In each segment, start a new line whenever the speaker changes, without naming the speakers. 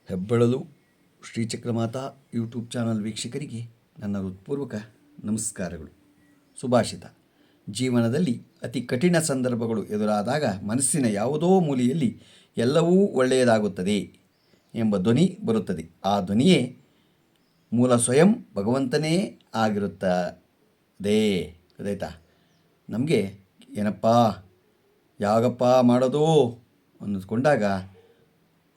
ಹೆಬ್ಬೆಳಲು ಶ್ರೀಚಕ್ರಮಾತಾ YouTube channel ವೀಕ್ಷಕರಿಗೆ ನನ್ನ ಹೃತ್ಪೂರ್ವಕ ನಮಸ್ಕಾರಗಳು. ಸುಭಾಷಿತ: ಜೀವನದಲ್ಲಿ ಅತಿ ಕಠಿಣ ಸಂದರ್ಭಗಳು ಎದುರಾದಾಗ ಮನಸ್ಸಿನ ಯಾವುದೋ ಮೂಲೆಯಲ್ಲಿ ಎಲ್ಲವೂ ಒಳ್ಳೆಯದಾಗುತ್ತದೆ ಎಂಬ ಧ್ವನಿ ಬರುತ್ತದೆ. ಆ ಧ್ವನಿಯೇ ಮೂಲ ಸ್ವಯಂ ಭಗವಂತನೇ ಆಗಿರುತ್ತದೆ. ಗೊತ್ತಾಯ್ತಾ? ನಮಗೆ ಏನಪ್ಪ ಯಾವಾಗಪ್ಪ ಮಾಡೋದು ಅನ್ನಿಸ್ಕೊಂಡಾಗ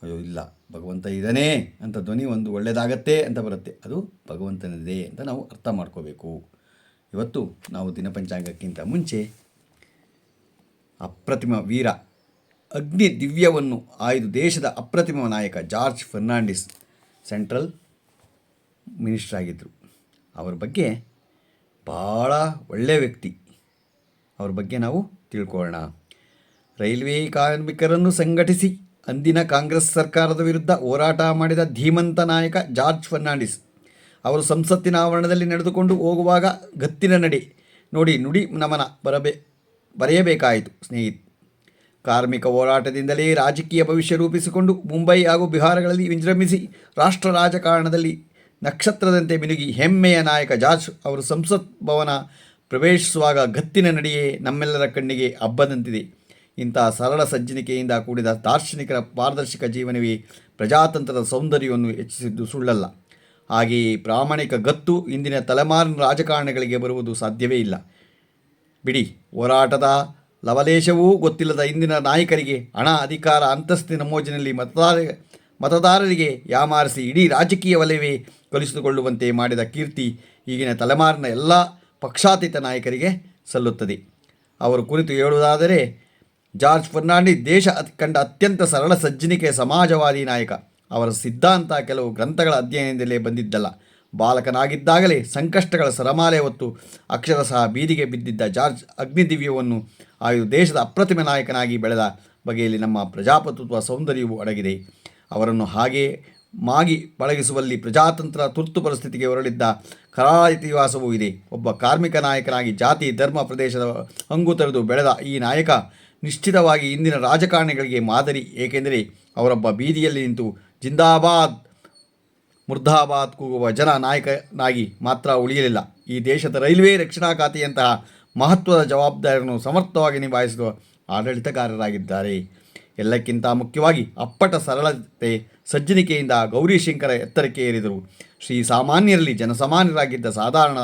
ಅಯ್ಯೋ ಇಲ್ಲ, ಭಗವಂತ ಇದ್ದಾನೆ ಅಂತ ಧ್ವನಿ ಒಂದು ಒಳ್ಳೆಯದಾಗತ್ತೆ ಅಂತ ಬರುತ್ತೆ. ಅದು ಭಗವಂತನಿದೆ ಅಂತ ನಾವು ಅರ್ಥ ಮಾಡ್ಕೋಬೇಕು. ಇವತ್ತು ನಾವು ದಿನಪಂಚಾಂಗಕ್ಕಿಂತ ಮುಂಚೆ ಅಪ್ರತಿಮ ವೀರ ಅಗ್ನಿ ದಿವ್ಯವನ್ನು ಆಯ್ದು ದೇಶದ ಅಪ್ರತಿಮ ನಾಯಕ ಜಾರ್ಜ್ ಫರ್ನಾಂಡಿಸ್ ಸೆಂಟ್ರಲ್ ಮಿನಿಸ್ಟರ್ ಆಗಿದ್ದರು. ಅವರ ಬಗ್ಗೆ ಭಾಳ ಒಳ್ಳೆಯ ವ್ಯಕ್ತಿ. ಅವ್ರ ಬಗ್ಗೆ ನಾವು ತಿಳ್ಕೊಳ್ಳೋಣ. ರೈಲ್ವೆ ಕಾರ್ಮಿಕರನ್ನು ಸಂಘಟಿಸಿ ಅಂದಿನ ಕಾಂಗ್ರೆಸ್ ಸರ್ಕಾರದ ವಿರುದ್ಧ ಹೋರಾಟ ಮಾಡಿದ ಧೀಮಂತ ನಾಯಕ ಜಾರ್ಜ್ ಫರ್ನಾಂಡಿಸ್ ಅವರು ಸಂಸತ್ತಿನ ಆವರಣದಲ್ಲಿ ನಡೆದುಕೊಂಡು ಹೋಗುವಾಗ ಗತ್ತಿನ ನಡೆ ನೋಡಿ ನುಡಿ ನಮನ ಬರೆಯಬೇಕಾಯಿತು. ಸ್ನೇಹಿತ, ಕಾರ್ಮಿಕ ಹೋರಾಟದಿಂದಲೇ ರಾಜಕೀಯ ಭವಿಷ್ಯ ರೂಪಿಸಿಕೊಂಡು ಮುಂಬೈ ಹಾಗೂ ಬಿಹಾರಗಳಲ್ಲಿ ವಿಜೃಂಭಿಸಿ ರಾಷ್ಟ್ರ ರಾಜಕಾರಣದಲ್ಲಿ ನಕ್ಷತ್ರದಂತೆ ಮಿನುಗಿ ಹೆಮ್ಮೆಯ ನಾಯಕ ಜಾರ್ಜ್ ಅವರು ಸಂಸತ್ ಭವನ ಪ್ರವೇಶಿಸುವಾಗ ಗತ್ತಿನ ನಡೆಯೇ ನಮ್ಮೆಲ್ಲರ ಕಣ್ಣಿಗೆ ಹಬ್ಬದಂತಿದೆ. ಇಂತಹ ಸರಳ ಸಜ್ಜನಿಕೆಯಿಂದ ಕೂಡಿದ ದಾರ್ಶನಿಕರ ಪಾರದರ್ಶಕ ಜೀವನವೇ ಪ್ರಜಾತಂತ್ರದ ಸೌಂದರ್ಯವನ್ನು ಹೆಚ್ಚಿಸಿದ್ದು ಸುಳ್ಳಲ್ಲ. ಹಾಗೆಯೇ ಪ್ರಾಮಾಣಿಕ ಗತ್ತು ಇಂದಿನ ತಲೆಮಾರಿನ ರಾಜಕಾರಣಿಗಳಿಗೆ ಬರುವುದು ಸಾಧ್ಯವೇ ಇಲ್ಲ. ಬಿಡಿ, ಹೋರಾಟದ ಲವಲೇಶವೂ ಗೊತ್ತಿಲ್ಲದ ಇಂದಿನ ನಾಯಕರಿಗೆ ಹಣ, ಅಧಿಕಾರ, ಅಂತಸ್ತಿನ ಮೋಜಿನಲ್ಲಿ ಮತದಾರರಿಗೆ ಯಾಮಾರಿಸಿ ಇಡೀ ರಾಜಕೀಯ ವಲಯವೇ ಕಲಿಸಿಕೊಳ್ಳುವಂತೆ ಮಾಡಿದ ಕೀರ್ತಿ ಈಗಿನ ತಲೆಮಾರಿನ ಎಲ್ಲ ಪಕ್ಷಾತೀತ ನಾಯಕರಿಗೆ ಸಲ್ಲುತ್ತದೆ. ಅವರ ಕುರಿತು ಹೇಳುವುದಾದರೆ, ಜಾರ್ಜ್ ಫರ್ನಾಂಡಿಸ್ ದೇಶ ಕಂಡ ಅತ್ಯಂತ ಸರಳ ಸಜ್ಜನಿಕೆಯ ಸಮಾಜವಾದಿ ನಾಯಕ. ಅವರ ಸಿದ್ಧಾಂತ ಕೆಲವು ಗ್ರಂಥಗಳ ಅಧ್ಯಯನದಲ್ಲೇ ಬಂದಿದ್ದಲ್ಲ. ಬಾಲಕನಾಗಿದ್ದಾಗಲೇ ಸಂಕಷ್ಟಗಳ ಸರಮಾಲೆ ಹೊತ್ತು ಅಕ್ಷರಶಃ ಬೀದಿಗೆ ಬಿದ್ದಿದ್ದ ಜಾರ್ಜ್ ಅಗ್ನಿದಿವ್ಯವನ್ನು ಆಯ್ದು ದೇಶದ ಅಪ್ರತಿಮ ನಾಯಕನಾಗಿ ಬೆಳೆದ ಬಗೆಯಲ್ಲಿ ನಮ್ಮ ಪ್ರಜಾಪ್ರಭುತ್ವ ಸೌಂದರ್ಯವು ಅಡಗಿದೆ. ಅವರನ್ನು ಹಾಗೇ ಮಾಗಿ ಪಳಗಿಸುವಲ್ಲಿ ಪ್ರಜಾತಂತ್ರ ತುರ್ತು ಪರಿಸ್ಥಿತಿಗೆ ಹೊರಳಿದ್ದ ಕರಾಳ ಇತಿಹಾಸವೂ ಇದೆ. ಒಬ್ಬ ಕಾರ್ಮಿಕ ನಾಯಕನಾಗಿ ಜಾತಿ, ಧರ್ಮ, ಪ್ರದೇಶದ ಹಂಗು ತೊರೆದು ಬೆಳೆದ ಈ ನಾಯಕ ನಿಶ್ಚಿತವಾಗಿ ಇಂದಿನ ರಾಜಕಾರಣಿಗಳಿಗೆ ಮಾದರಿ. ಏಕೆಂದರೆ ಅವರೊಬ್ಬ ಬೀದಿಯಲ್ಲಿ ನಿಂತು ಜಿಂದಾಬಾದ್ ಮುರ್ದಾಬಾದ್ ಕೂಗುವ ಜನ ನಾಯಕನಾಗಿ ಮಾತ್ರ ಉಳಿಯಲಿಲ್ಲ. ಈ ದೇಶದ ರೈಲ್ವೆ ರಕ್ಷಣಾ ಖಾತೆಯಂತಹ ಮಹತ್ವದ ಜವಾಬ್ದಾರಿಯನ್ನು ಸಮರ್ಥವಾಗಿ ನಿಭಾಯಿಸುವ ಆಡಳಿತಗಾರರಾಗಿದ್ದಾರೆ. ಎಲ್ಲಕ್ಕಿಂತ ಮುಖ್ಯವಾಗಿ ಅಪ್ಪಟ ಸರಳತೆ, ಸಜ್ಜನಿಕೆಯಿಂದ ಗೌರಿಶಂಕರ ಎತ್ತರಕ್ಕೆ ಏರಿದರು. ಸಾಮಾನ್ಯರಲ್ಲಿ ಜನಸಾಮಾನ್ಯರಾಗಿದ್ದ ಸಾಧಾರಣ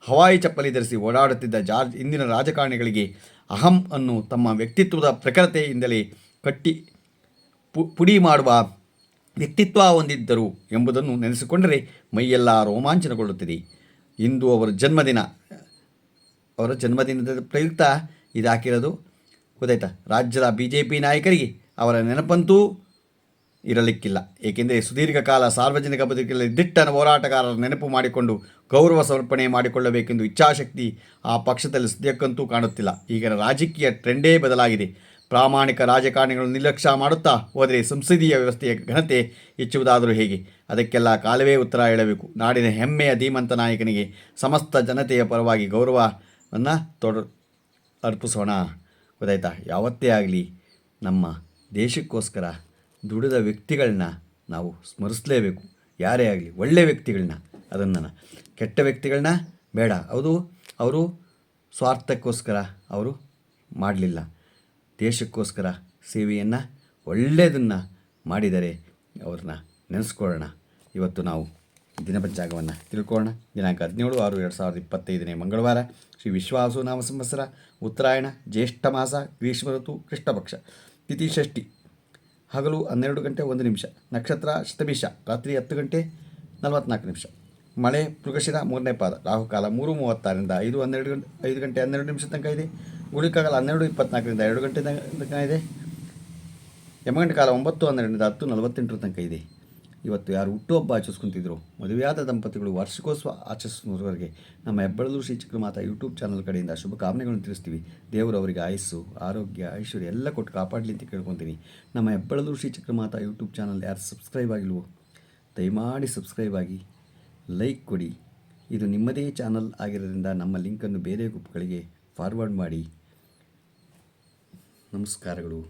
ಹವಾಯಿ ಚಪ್ಪಲಿ ಧರಿಸಿ ಓಡಾಡುತ್ತಿದ್ದ ಜಾರ್ಜ್ ಇಂದಿನ ರಾಜಕಾರಣಿಗಳಿಗೆ ಅಹಂ ಅನ್ನು ತಮ್ಮ ವ್ಯಕ್ತಿತ್ವದ ಪ್ರಖರತೆಯಿಂದಲೇ ಕಟ್ಟಿ ಪುಡಿ ಮಾಡುವ ವ್ಯಕ್ತಿತ್ವ ಹೊಂದಿದ್ದರು ಎಂಬುದನ್ನು ನೆನೆಸಿಕೊಂಡರೆ ಮೈಯೆಲ್ಲ ರೋಮಾಂಚನಗೊಳ್ಳುತ್ತದೆ. ಇಂದು ಅವರ ಜನ್ಮದಿನದ ಪ್ರಯುಕ್ತ ಇದಾಕಿರೋದು ಗೊತ್ತಾಯ್ತಾ? ರಾಜ್ಯದ BJP ನಾಯಕರಿಗೆ ಅವರ ನೆನಪಂತೂ ಇರಲಿಕ್ಕಿಲ್ಲ. ಏಕೆಂದರೆ ಸುದೀರ್ಘ ಕಾಲ ಸಾರ್ವಜನಿಕ ಬದುಕಲ್ಲಿ ದಿಟ್ಟ ಹೋರಾಟಗಾರರ ನೆನಪು ಮಾಡಿಕೊಂಡು ಗೌರವ ಸಮರ್ಪಣೆ ಮಾಡಿಕೊಳ್ಳಬೇಕೆಂದು ಇಚ್ಛಾಶಕ್ತಿ ಆ ಪಕ್ಷದಲ್ಲಿ ಸದ್ಯಕ್ಕಂತೂ ಕಾಣುತ್ತಿಲ್ಲ. ಈಗಿನ ರಾಜಕೀಯ ಟ್ರೆಂಡೇ ಬದಲಾಗಿದೆ. ಪ್ರಾಮಾಣಿಕ ರಾಜಕಾರಣಿಗಳು ನಿರ್ಲಕ್ಷ್ಯ ಮಾಡುತ್ತಾ ಹೋದರೆ ಸಂಸದೀಯ ವ್ಯವಸ್ಥೆಯ ಘನತೆ ಹೆಚ್ಚುವುದಾದರೂ ಹೇಗೆ? ಅದಕ್ಕೆಲ್ಲ ಕಾಲವೇ ಉತ್ತರ ಹೇಳಬೇಕು. ನಾಡಿನ ಹೆಮ್ಮೆಯ ಧೀಮಂತ ನಾಯಕನಿಗೆ ಸಮಸ್ತ ಜನತೆಯ ಪರವಾಗಿ ಗೌರವವನ್ನು ಅರ್ಪಿಸೋಣ. ಗೊತ್ತಾಯ್ತಾ? ಯಾವತ್ತೇ ಆಗಲಿ ನಮ್ಮ ದೇಶಕ್ಕೋಸ್ಕರ ದುಡಿದ ವ್ಯಕ್ತಿಗಳನ್ನ ನಾವು ಸ್ಮರಿಸಲೇಬೇಕು. ಯಾರೇ ಆಗಲಿ ಒಳ್ಳೆಯ ವ್ಯಕ್ತಿಗಳನ್ನ, ಅದನ್ನು ಕೆಟ್ಟ ವ್ಯಕ್ತಿಗಳನ್ನ ಬೇಡ. ಅವರು ಸ್ವಾರ್ಥಕ್ಕೋಸ್ಕರ ಅವರು ಮಾಡಲಿಲ್ಲ. ದೇಶಕ್ಕೋಸ್ಕರ ಸೇವೆಯನ್ನು ಒಳ್ಳೆಯದನ್ನು ಮಾಡಿದರೆ ಅವ್ರನ್ನ ನೆನೆಸ್ಕೊಳ್ಳೋಣ. ಇವತ್ತು ನಾವು ದಿನಪಂಚಾಂಗವನ್ನು ತಿಳ್ಕೊಳ್ಳೋಣ. ದಿನಾಂಕ 17/6/2025 ಮಂಗಳವಾರ, ಶ್ರೀ ವಿಶ್ವಾವಸು ನಾಮ ಸಂವತ್ಸರ, ಉತ್ತರಾಯಣ, ಜ್ಯೇಷ್ಠ ಮಾಸ, ಗ್ರೀಷ್ಮ ಋತು, ಕೃಷ್ಣಪಕ್ಷ, ತಿಥಿ ಷಷ್ಠಿ, ಹಗಲು 12 ಗಂಟೆ 1 ನಿಮಿಷ, ನಕ್ಷತ್ರ ಶತಭಿಷ, ರಾತ್ರಿ 10 ಗಂಟೆ 44 ನಿಮಿಷ, ಮಳೆ ಮೃಗಶಿರ 3ನೇ ಪಾದ, ರಾಹುಕಾಲ 3:36ರಿಂದ 5 ಗಂಟೆ 12 ನಿಮಿಷ ತನಕ ಇದೆ. ಗುಳಿಕಾಲ 12:24ರಿಂದ 2 ಗಂಟೆ ತನಕ ಇದೆ. ಯಮಗಂಟೆ ಕಾಲ 9:12ರಿಂದ 10:48 ತನಕ ಇದೆ. ಇವತ್ತು ಯಾರು ಹುಟ್ಟುಹಬ್ಬ ಆಚರಿಸ್ಕೊತಿದ್ರು, ಮದುವೆಯಾದ ದಂಪತಿಗಳು ವಾರ್ಷಿಕೋತ್ಸವ ಆಚರಿಸುವವರೆಗೆ ನಮ್ಮ ಹೆಬ್ಬೆಳಲು ಶ್ರೀಚಕ್ರಮಾತಾ ಯೂಟ್ಯೂಬ್ ಚಾನಲ್ ಕಡೆಯಿಂದ ಶುಭಕಾಮನೆಗಳನ್ನು ತಿಳಿಸ್ತೀವಿ. ದೇವರು ಅವರಿಗೆ ಆಯಸ್ಸು, ಆರೋಗ್ಯ, ಐಶ್ವರ್ಯ ಎಲ್ಲ ಕೊಟ್ಟು ಕಾಪಾಡಲಿ ಅಂತ ಕೇಳ್ಕೊತೀನಿ. ನಮ್ಮ ಹೆಬ್ಬೆಳಲು ಶ್ರೀಚಕ್ರಮಾತಾ ಯೂಟ್ಯೂಬ್ ಚಾನಲ್ ಯಾರು ಸಬ್ಸ್ಕ್ರೈಬ್ ಆಗಿಲ್ವೋ ದಯಮಾಡಿ ಸಬ್ಸ್ಕ್ರೈಬ್ ಆಗಿ, ಲೈಕ್ ಕೊಡಿ. ಇದು ನಿಮ್ಮದೇ ಚಾನಲ್ ಆಗಿರೋದ್ರಿಂದ ನಮ್ಮ ಲಿಂಕನ್ನು ಬೇರೆ ಗ್ರೂಪ್ಗಳಿಗೆ ಫಾರ್ವರ್ಡ್ ಮಾಡಿ. ನಮಸ್ಕಾರಗಳು.